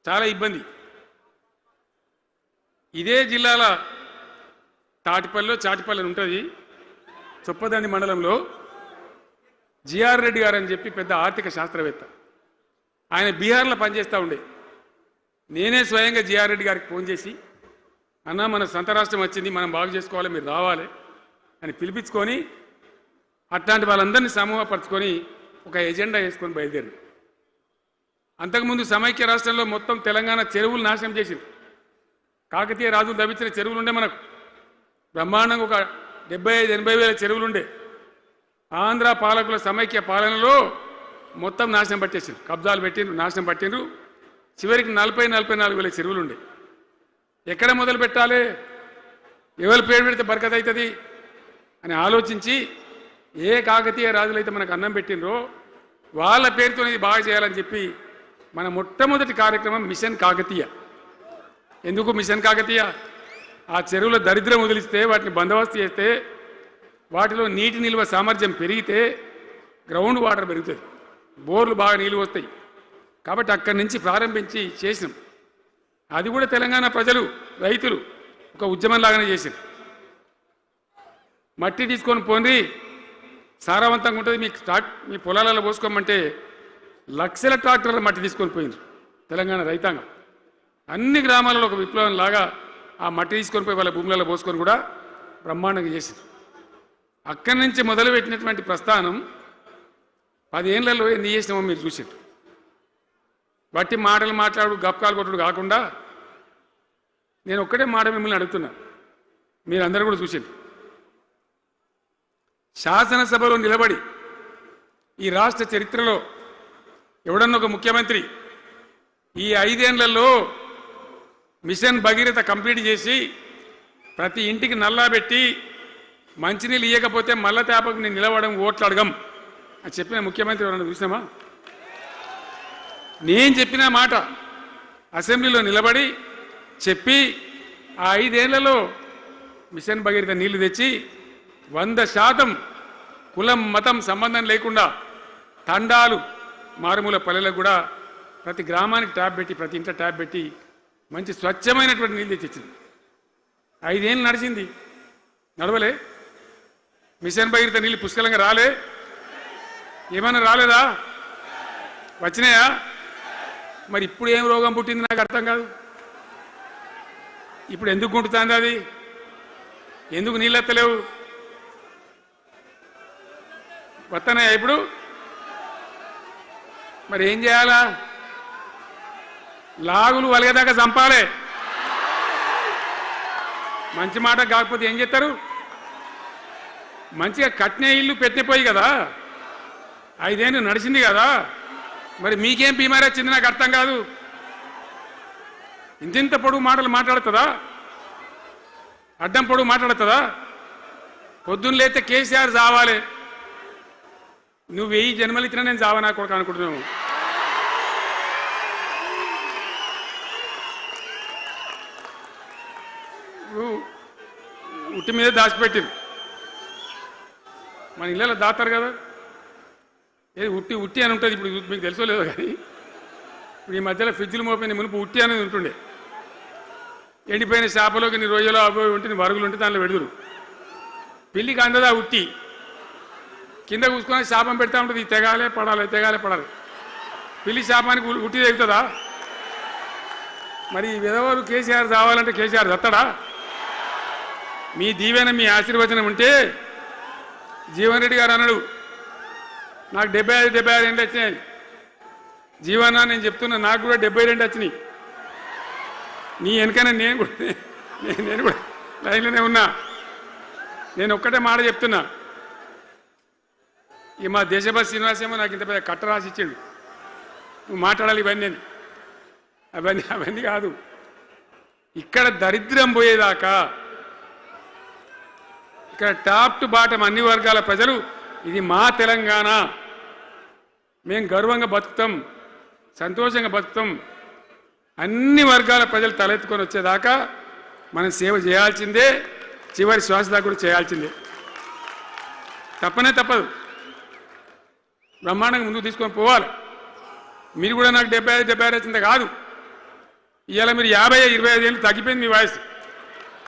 చాలా ఇబ్బంది. ఇదే జిల్లాల చాటిపల్లి ఉంటుంది, చొప్పదండి మండలంలో జిఆర్ రెడ్డి గారు అని చెప్పి పెద్ద ఆర్థిక శాస్త్రవేత్త. ఆయన బీహార్లో పనిచేస్తూ ఉండే. నేనే స్వయంగా జిఆర్ రెడ్డి గారికి ఫోన్ చేసి, అన్న మన సొంత రాష్ట్రం వచ్చింది, మనం బాగు చేసుకోవాలి, మీరు రావాలి అని పిలిపించుకొని అట్లాంటి వాళ్ళందరినీ సమూహపరచుకొని ఒక ఎజెండా వేసుకొని బయలుదేరి. అంతకుముందు సమైక్య రాష్ట్రంలో మొత్తం తెలంగాణ చెరువులు నాశనం చేసింది. కాకతీయ రాజులు తవ్వించిన చెరువులు ఉండే, మనకు బ్రహ్మాండంగా ఒక 75-80 వేల చెరువులుండే. ఆంధ్ర పాలకుల సమైక్య పాలనలో మొత్తం నాశనం పట్టేసిండ్రు, కబ్జాలు పెట్టిండ్రు, నాశనం పట్టిండ్రు. చివరికి 40-44 వేల చెరువులు ఉండే. ఎక్కడ మొదలు పెట్టాలి, ఎవరి పేరు పెడితే బరకత్ అవుతుంది అని ఆలోచించి ఏ కాకతీయ రాజులైతే మనకు అన్నం పెట్టినరో వాళ్ళ పేరుతో ఇది బాగా చేయాలని చెప్పి మన మొట్టమొదటి కార్యక్రమం మిషన్ కాకతీయ. ఎందుకు మిషన్ కాకతీయ? ఆ చెరువుల దరిద్రం వదిలిస్తే, వాటిని బందోబస్తు చేస్తే, వాటిలో నీటి నిల్వ సామర్థ్యం పెరిగితే గ్రౌండ్ వాటర్ పెరుగుతుంది, బోర్లు బాగా నీళ్ళు వస్తాయి. కాబట్టి అక్కడి నుంచి ప్రారంభించి చేసినాం. అది కూడా తెలంగాణ ప్రజలు, రైతులు ఒక ఉద్యమంలాగానే చేసింది. మట్టి తీసుకొని పోండి, సారవంతంగా ఉంటుంది, మీ పొలాలలో పోసుకోమంటే లక్షల ట్రాక్టర్ల మట్టి తీసుకొని పోయింది తెలంగాణ రైతాంగం. అన్ని గ్రామాలలో ఒక విప్లవం లాగా ఆ మట్టి తీసుకొని పోయి వాళ్ళ భూములలో పోసుకొని కూడా బ్రహ్మాండంగా చేసింది. అక్కడి నుంచి మొదలుపెట్టినటువంటి ప్రస్థానం 10 ఏళ్లలో ఎన్ని చేసినామో మీరు చూసారు. బట్టి మాటలు మాట్లాడు, గప్కాలు కొట్టుడు కాకుండా నేను ఒక్కటే మాట మిమ్మల్ని అడుగుతున్నా, మీరందరూ కూడా చూసారు. శాసనసభలో నిలబడి ఈ రాష్ట్ర చరిత్రలో ఎవడన్నా ఒక ముఖ్యమంత్రి ఈ 5 ఏళ్లలో మిషన్ భగీరథ కంప్లీట్ చేసి ప్రతి ఇంటికి నల్లా పెట్టి మంచినీళ్ళు ఇవ్వకపోతే మల్ల తేపకు నేను నిలవడం, ఓట్లు అడగం అని చెప్పిన ముఖ్యమంత్రి ఎవరన్నా చూసినామా? నేను చెప్పిన మాట అసెంబ్లీలో నిలబడి చెప్పి ఆ 5 ఏళ్లలో మిషన్ భగీరథ నీళ్లు తెచ్చి 100% కులం మతం సంబంధం లేకుండా తండాలు మారుమూల పల్లెలకు కూడా ప్రతి గ్రామానికి ట్యాప్ పెట్టి, ప్రతి ఇంట్లో ట్యాప్ పెట్టి మంచి స్వచ్ఛమైనటువంటి నీళ్ళు తెచ్చిచ్చింది. 5 ఏళ్ళు నడిచింది, నడవలే. మిషన్ భగీరథ నీళ్ళు పుష్కలంగా రాలే? ఏమన్నా రాలేదా? వచ్చినాయా? మరి ఇప్పుడు ఏం రోగం పుట్టింది నాకు అర్థం కాదు. ఇప్పుడు ఎందుకు గుంటుతుంది అది? ఎందుకు నీళ్ళు ఎత్తలేవు? వస్తున్నాయా ఇప్పుడు? మరి ఏం చేయాలా? లాగులు వలిగేదాకా చంపాలి. మంచి మాట కాకపోతే ఏం చేస్తారు? మంచిగా కట్నే ఇల్లు పెట్టిపోయి కదా, 5 ఏళ్ళు నడిచింది కదా, మరి మీకేం బీమారీ వచ్చింది నాకు అర్థం కాదు. ఇంతింత పొడుగు మాటలు మాట్లాడుతుందా? అడ్డం పొడుగు మాట్లాడుతుందా? పొద్దున్న లేతే కేసీఆర్ చావాలి, నువ్వు 1000 జన్మలు ఇచ్చినా నేను చావనా కొడుకు అనుకుంటున్నావు. ఉట్టి మీద దాచిపెట్టింది. మన ఇళ్ళలో దాతారు కదా, ఏది ఉట్టి అని ఉంటుంది. ఇప్పుడు మీకు తెలుసో లేదో కానీ ఇప్పుడు ఈ మధ్యలో ఫ్రిడ్జ్లు మోపోయిన మునుపు ఉట్టి అనేది ఉంటుండే. ఎండిపోయిన చేపలోకి నీ రొయ్యలో అవి ఉంటే నీ వరుగులు ఉంటే దాంట్లో పెడుదురు. పిల్లికి అందదా ఉట్టి, కింద కూసుకొని శాపం పెడతా ఉంటుంది, తెగాలే పడాలి. పిల్లి శాపానికి ఉట్టి తెగుతుందా? మరి విధవారు కేసీఆర్ రావాలంటే కేసీఆర్ దత్తడా? మీ దీవెన, మీ ఆశీర్వచనం ఉంటే జీవన్ రెడ్డి గారు అన్నాడు, నాకు 75-76 ఏళ్ళు వచ్చినాయి. జీవన నేను చెప్తున్నా, నాకు కూడా 72 వచ్చినాయి. నీ వెనకనే నేను కూడా లైన్లోనే ఉన్నా. నేను ఒక్కటే మాట చెప్తున్నా, ఈ మా దేశభక్తి శ్రీనివాసేమో నాకు ఇంత పెద్ద కట్ట రాసి ఇచ్చాడు, నువ్వు మాట్లాడాలి అవన్నీ కాదు. ఇక్కడ దరిద్రం పోయేదాకా, ఇక్కడ టాప్ టు బాటం అన్ని వర్గాల ప్రజలు ఇది మా తెలంగాణ, మేము గర్వంగా బతుకుతాం, సంతోషంగా బతుకుతాం, అన్ని వర్గాల ప్రజలు తలెత్తుకొని వచ్చేదాకా మనం సేవ చేయాల్సిందే, చివరి శ్వాస దాకా కూడా చేయాల్సిందే. తప్పదు. బ్రహ్మాండంగా ముందుకు తీసుకొని పోవాలి. మీరు కూడా నాకు 75-76 వచ్చింది కాదు, ఇవాళ మీరు 50 25 ఏళ్ళు తగ్గిపోయింది మీ వయసు.